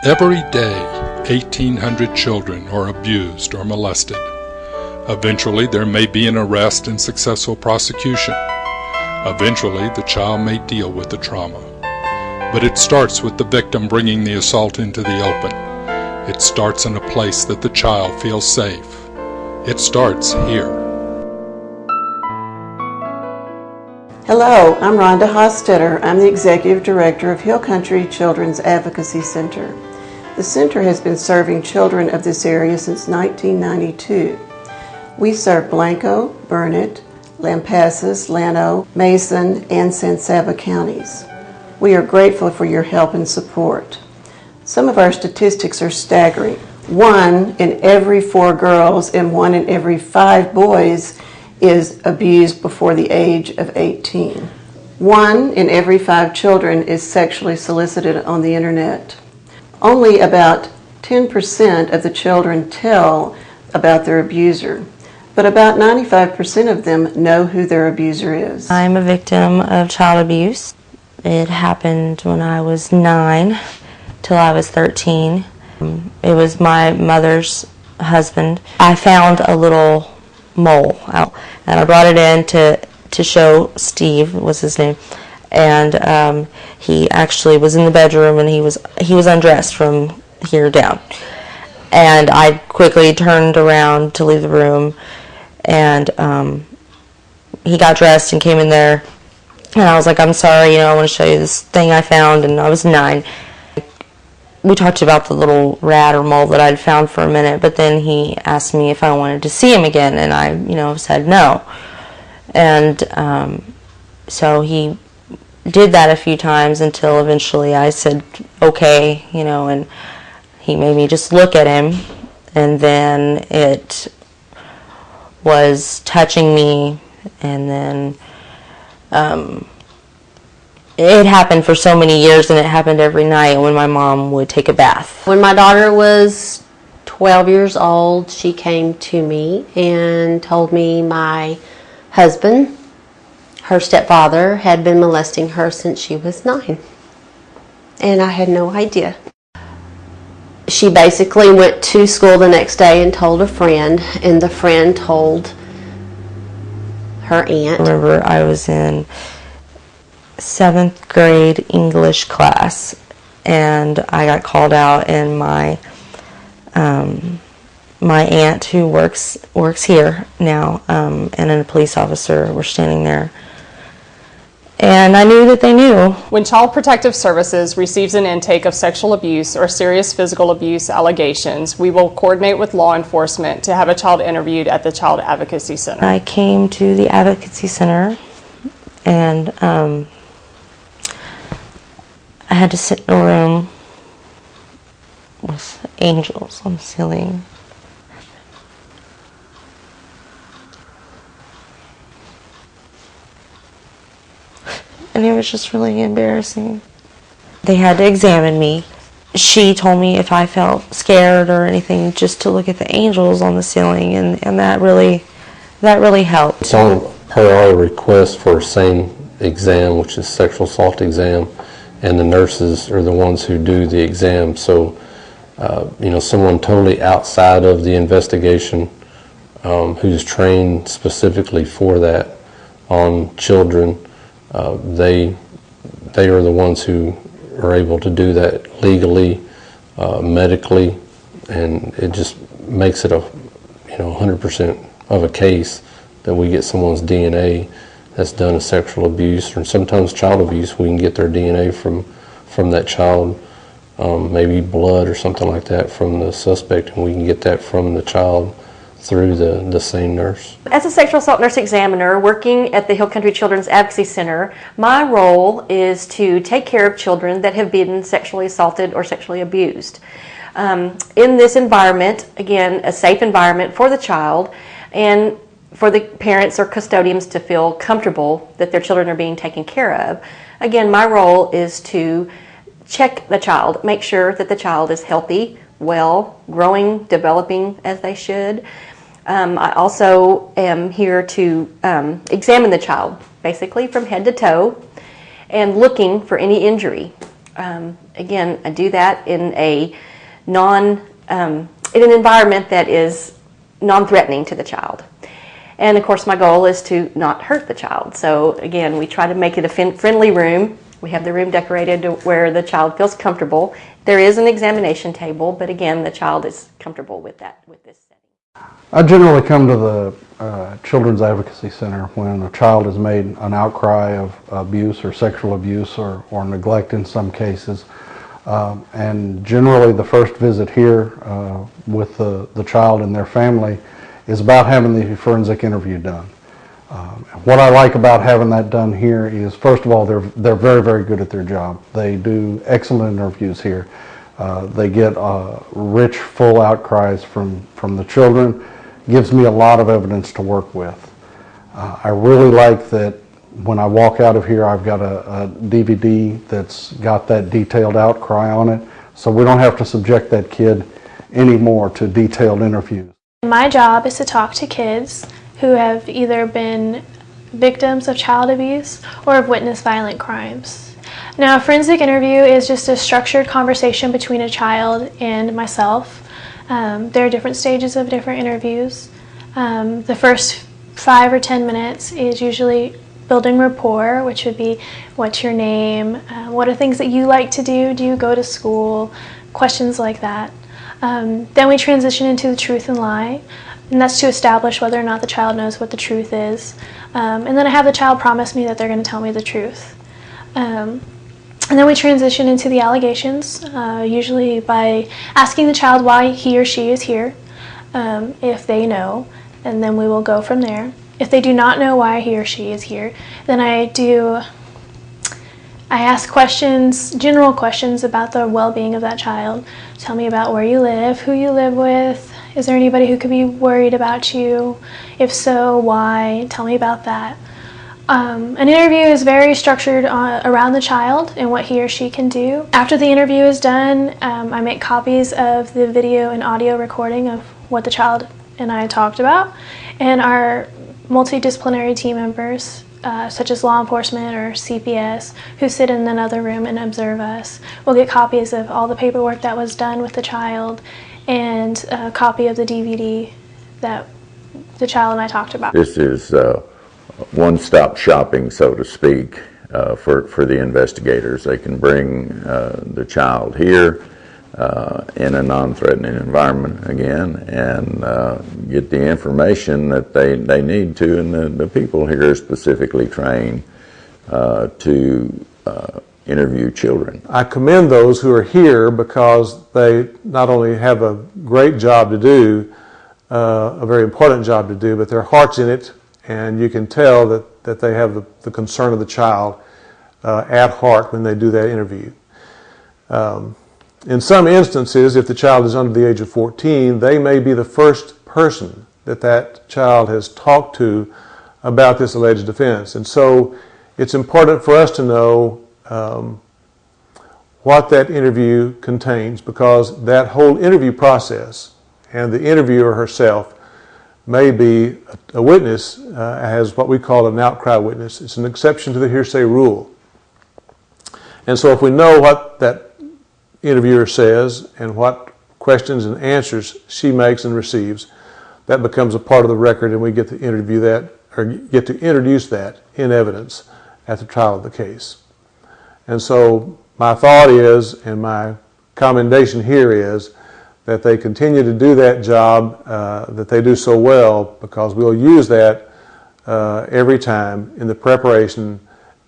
Every day, 1,800 children are abused or molested. Eventually, there may be an arrest and successful prosecution. Eventually, the child may deal with the trauma. But it starts with the victim bringing the assault into the open. It starts in a place that the child feels safe. It starts here. Hello, I'm Rhonda Hostetter. I'm the Executive Director of Hill Country Children's Advocacy Center. The center has been serving children of this area since 1992. We serve Blanco, Burnett, Lampasas, Llano, Mason, and San Saba counties. We are grateful for your help and support. Some of our statistics are staggering. 1 in every 4 girls and 1 in every 5 boys is abused before the age of 18. 1 in every 5 children is sexually solicited on the internet. Only about 10% of the children tell about their abuser, but about 95% of them know who their abuser is. I'm a victim of child abuse. It happened when I was 9 till I was 13. It was my mother's husband. I found a little mole out, and I brought it in to show Steve, was his name, and he actually was in the bedroom, and he was undressed from here down, and I quickly turned around to leave the room, and he got dressed and came in there, and I was like, I'm sorry, I want to show you this thing I found, and I was 9. We talked about the little rat or mole that I'd found for a minute, but then he asked me if I wanted to see him again, and I, said no. And so he did that a few times until eventually I said okay, and he made me just look at him, and then it was touching me, and then it happened for so many years, and it happened every night when my mom would take a bath. When my daughter was 12 years old, she came to me and told me my husband, her stepfather, had been molesting her since she was 9. And I had no idea. She basically went to school the next day and told a friend, and the friend told her aunt. I remember I was in 7th grade English class, and I got called out, and my aunt, who works here now, and a police officer were standing there, and I knew that they knew. When Child Protective Services receives an intake of sexual abuse or serious physical abuse allegations, we will coordinate with law enforcement to have a child interviewed at the Child Advocacy Center. I came to the Advocacy Center, and I had to sit in a room with angels on the ceiling. And it was just really embarrassing. They had to examine me. She told me if I felt scared or anything, just to look at the angels on the ceiling, and that really helped. It's on per our request for a same exam, which is sexual assault exam, and the nurses are the ones who do the exam. So, someone totally outside of the investigation, who's trained specifically for that on children, they are the ones who are able to do that legally, medically, and it just makes it 100% of a case that we get someone's DNA that's done a sexual abuse, or sometimes child abuse. We can get their DNA from that child, maybe blood or something like that from the suspect, and we can get that from the child through the same nurse. As a sexual assault nurse examiner working at the Hill Country Children's Advocacy Center, my role is to take care of children that have been sexually assaulted or sexually abused. In this environment, again, a safe environment for the child, and for the parents or custodians to feel comfortable that their children are being taken care of. Again, my role is to check the child, make sure that the child is healthy, well, growing, developing as they should. I also am here to examine the child, basically from head to toe, and looking for any injury. Again, I do that in a in an environment that is non-threatening to the child. And of course my goal is to not hurt the child. So again, we try to make it a friendly room. We have the room decorated to where the child feels comfortable. There is an examination table, but again, the child is comfortable with this setting. I generally come to the Children's Advocacy Center when a child has made an outcry of abuse or sexual abuse or neglect in some cases. And generally the first visit here with the child and their family is about having the forensic interview done. What I like about having that done here is, first of all, they're very, very good at their job. They do excellent interviews here. They get rich, full outcries from the children. Gives me a lot of evidence to work with. I really like that when I walk out of here, I've got a DVD that's got that detailed outcry on it, so we don't have to subject that kid anymore to detailed interviews. My job is to talk to kids who have either been victims of child abuse or have witnessed violent crimes. Now, a forensic interview is just a structured conversation between a child and myself. There are different stages of different interviews. The first 5 or 10 minutes is usually building rapport, which would be, what's your name? What are things that you like to do? Do you go to school? Questions like that. Then we transition into the truth and lie, and that's to establish whether or not the child knows what the truth is. And then I have the child promise me that they're going to tell me the truth. And then we transition into the allegations, usually by asking the child why he or she is here, if they know, and then we will go from there. If they do not know why he or she is here, then I ask questions, general questions about the well-being of that child. Tell me about where you live, who you live with, is there anybody who could be worried about you? If so, why? Tell me about that. An interview is very structured around the child and what he or she can do. After the interview is done, I make copies of the video and audio recording of what the child and I talked about, and our multidisciplinary team members, such as law enforcement or CPS, who sit in another room and observe us, will get copies of all the paperwork that was done with the child and a copy of the DVD that the child and I talked about. This is one-stop shopping, so to speak, for the investigators. They can bring the child here in a non-threatening environment again and get the information that they need to, and the people here are specifically trained to interview children. I commend those who are here because they not only have a great job to do, a very important job to do, but their heart's in it, and you can tell that they have the concern of the child at heart when they do that interview. In some instances, if the child is under the age of 14, they may be the first person that child has talked to about this alleged offense. And so it's important for us to know what that interview contains, because that whole interview process and the interviewer herself may be a witness, as what we call an outcry witness. It's an exception to the hearsay rule. And so if we know what that interviewer says and what questions and answers she makes and receives, that becomes a part of the record, and we get to interview that, or get to introduce that in evidence at the trial of the case. And so my thought is, and my commendation here is, that they continue to do that job that they do so well, because we'll use that every time in the preparation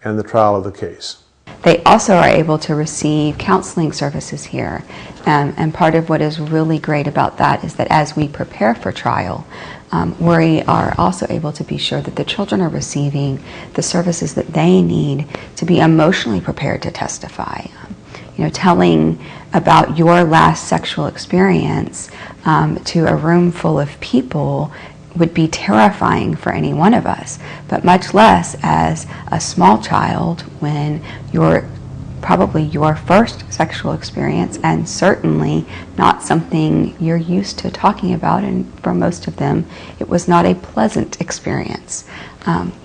and the trial of the case. They also are able to receive counseling services here, and part of what is really great about that is that as we prepare for trial, we are also able to be sure that the children are receiving the services that they need to be emotionally prepared to testify. You know, telling about your last sexual experience to a room full of people would be terrifying for any one of us, but much less as a small child when you're probably your first sexual experience, and certainly not something you're used to talking about, and for most of them it was not a pleasant experience.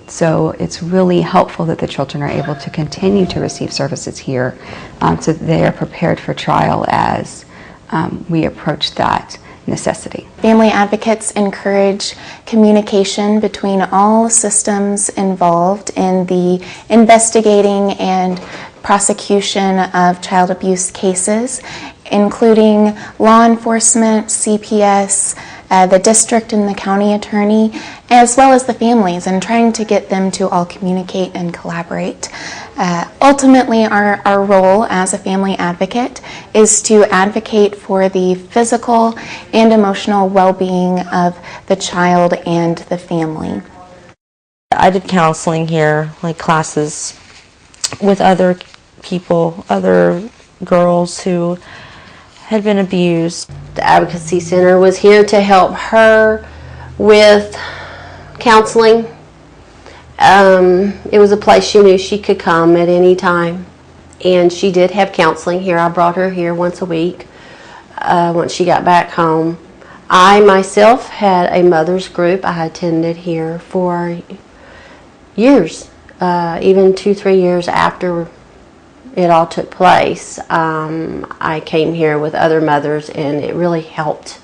So it's really helpful that the children are able to continue to receive services here so that they are prepared for trial as we approach that necessity. Family advocates encourage communication between all systems involved in the investigating and prosecution of child abuse cases, including law enforcement, CPS, the district and the county attorney, as well as the families, and trying to get them to all communicate and collaborate. Ultimately, our role as a family advocate is to advocate for the physical and emotional well-being of the child and the family. I did counseling here, like classes with other people, other girls who had been abused. The Advocacy Center was here to help her with counseling. It was a place she knew she could come at any time, and she did have counseling here. I brought her here once a week once she got back home. I myself had a mother's group I attended here for years, even 2-3 years after it all took place. I came here with other mothers, and it really helped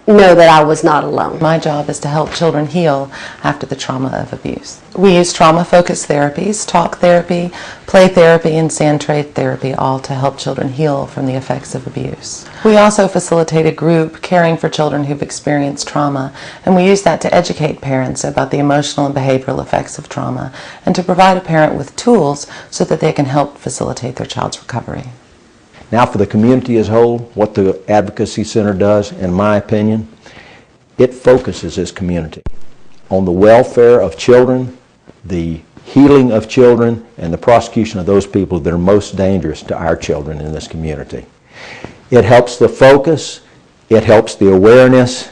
know that I was not alone. My job is to help children heal after the trauma of abuse. We use trauma-focused therapies, talk therapy, play therapy, and sand trade therapy, all to help children heal from the effects of abuse. We also facilitate a group caring for children who've experienced trauma, and we use that to educate parents about the emotional and behavioral effects of trauma, and to provide a parent with tools so that they can help facilitate their child's recovery. Now, for the community as a whole, what the Advocacy Center does, in my opinion, it focuses this community on the welfare of children, the healing of children, and the prosecution of those people that are most dangerous to our children in this community. It helps the focus, it helps the awareness,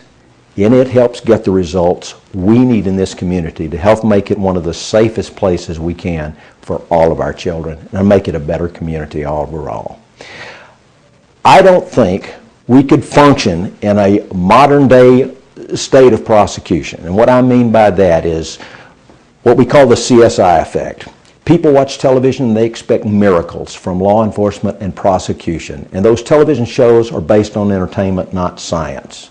and it helps get the results we need in this community to help make it one of the safest places we can for all of our children and make it a better community overall. I don't think we could function in a modern day state of prosecution. And what I mean by that is what we call the CSI effect. People watch television and they expect miracles from law enforcement and prosecution. And those television shows are based on entertainment, not science.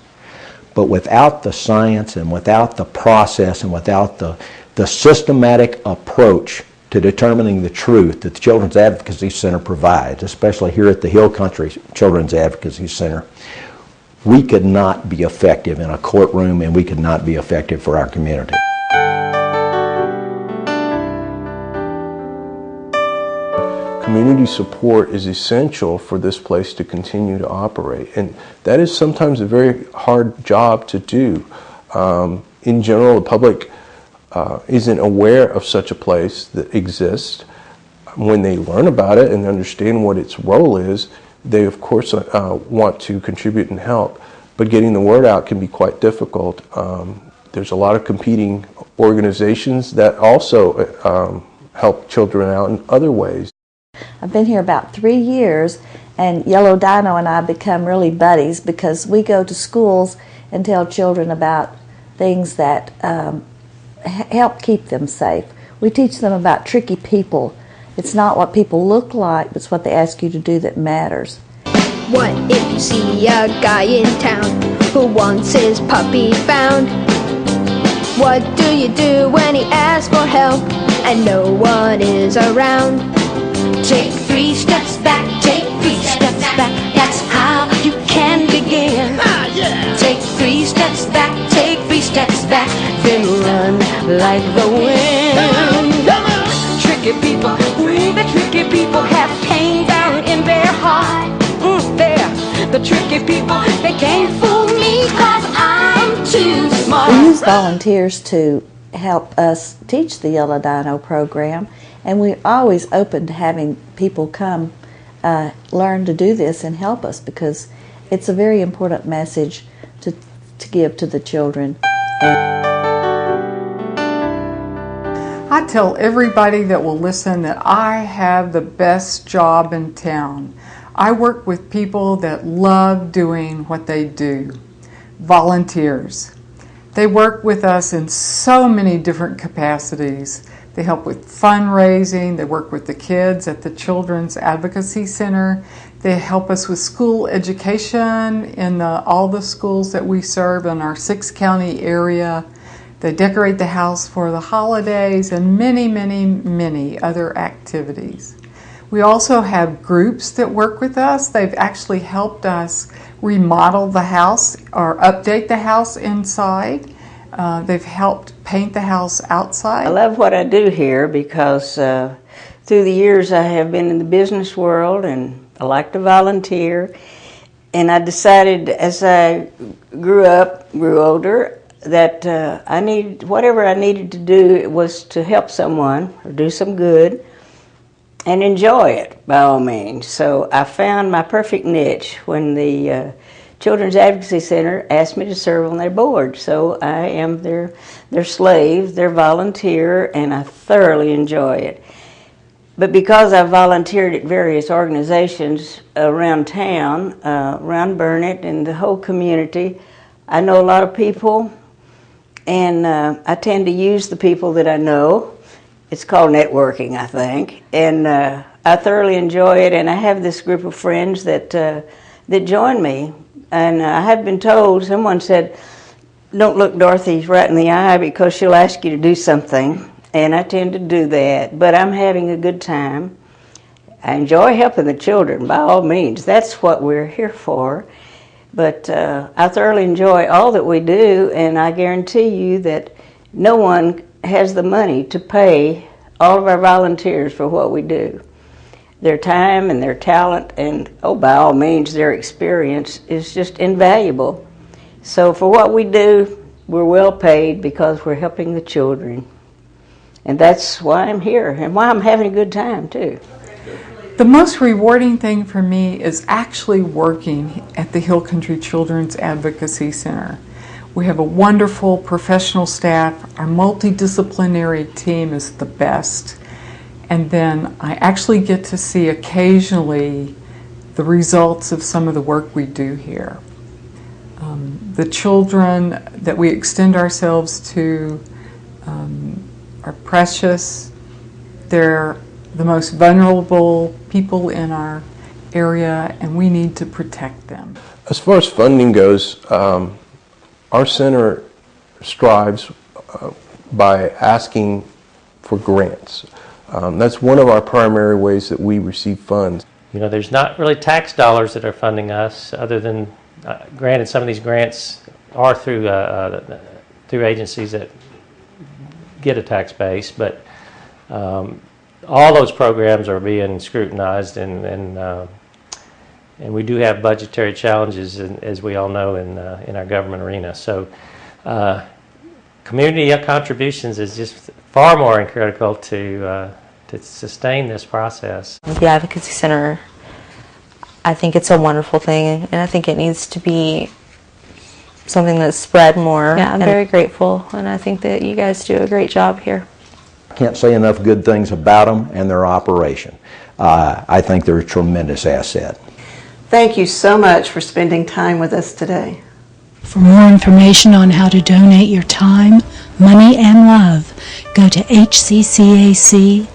But without the science and without the process and without the systematic approach to determining the truth that the Children's Advocacy Center provides, especially here at the Hill Country Children's Advocacy Center, we could not be effective in a courtroom, and we could not be effective for our community. Community support is essential for this place to continue to operate, and that is sometimes a very hard job to do. In general, the public isn't aware of such a place that exists. When they learn about it and understand what its role is, they of course want to contribute and help, but getting the word out can be quite difficult. There's a lot of competing organizations that also help children out in other ways. I've been here about 3 years, and Yellow Dino and I become really buddies because we go to schools and tell children about things that help keep them safe. We teach them about tricky people. It's not what people look like, but it's what they ask you to do that matters. What if you see a guy in town who wants his puppy found? What do you do when he asks for help and no one is around? Take 3 steps back, take 3 steps back, that's how you can begin. Take 3 steps back, take 3 steps back, then run like the wind. Tricky people, the tricky people have pain down in their heart. The tricky people, they can't fool me 'cause I'm too smart. We use volunteers to help us teach the Yellow Dino program, and we're always open to having people come learn to do this and help us, because it's a very important message to give to the children. I tell everybody that will listen that I have the best job in town. I work with people that love doing what they do. Volunteers. They work with us in so many different capacities. They help with fundraising. They work with the kids at the Children's Advocacy Center. They help us with school education in all the schools that we serve in our 6-county area. They decorate the house for the holidays and many, many, many other activities. We also have groups that work with us. They've actually helped us remodel the house or update the house inside. They've helped paint the house outside. I love what I do here because through the years I have been in the business world and I like to volunteer. And I decided as I grew older, that whatever I needed to do was to help someone or do some good and enjoy it by all means. So I found my perfect niche when the Children's Advocacy Center asked me to serve on their board. So I am their slave, their volunteer, and I thoroughly enjoy it. But because I volunteered at various organizations around town, around Burnett and the whole community, I know a lot of people, and I tend to use the people that I know. It's called networking, I think, and I thoroughly enjoy it. And I have this group of friends that join me. And I have been told, someone said, "Don't look Dorothy right in the eye because she'll ask you to do something." And I tend to do that, but I'm having a good time. I enjoy helping the children, by all means. That's what we're here for. But I thoroughly enjoy all that we do, and I guarantee you that no one has the money to pay all of our volunteers for what we do. Their time and their talent and, by all means, their experience is just invaluable. So for what we do, we're well paid because we're helping the children. And that's why I'm here and why I'm having a good time, too. The most rewarding thing for me is actually working at the Hill Country Children's Advocacy Center. We have a wonderful professional staff. Our multidisciplinary team is the best. And then I actually get to see occasionally the results of some of the work we do here. The children that we extend ourselves to are precious. They're the most vulnerable people in our area, and we need to protect them. As far as funding goes, our center strives by asking for grants. That's one of our primary ways that we receive funds. You know, there's not really tax dollars that are funding us, other than, granted, some of these grants are through agencies that get a tax base, but all those programs are being scrutinized, and we do have budgetary challenges, as we all know, in our government arena. So community contributions is just far more critical to sustain this process. The Advocacy Center, I think it's a wonderful thing, and I think it needs to be something that's spread more. Yeah, I'm very grateful, and I think that you guys do a great job here. Can't say enough good things about them and their operation. I think they're a tremendous asset. Thank you so much for spending time with us today. For more information on how to donate your time, money, and love, go to hccac.org.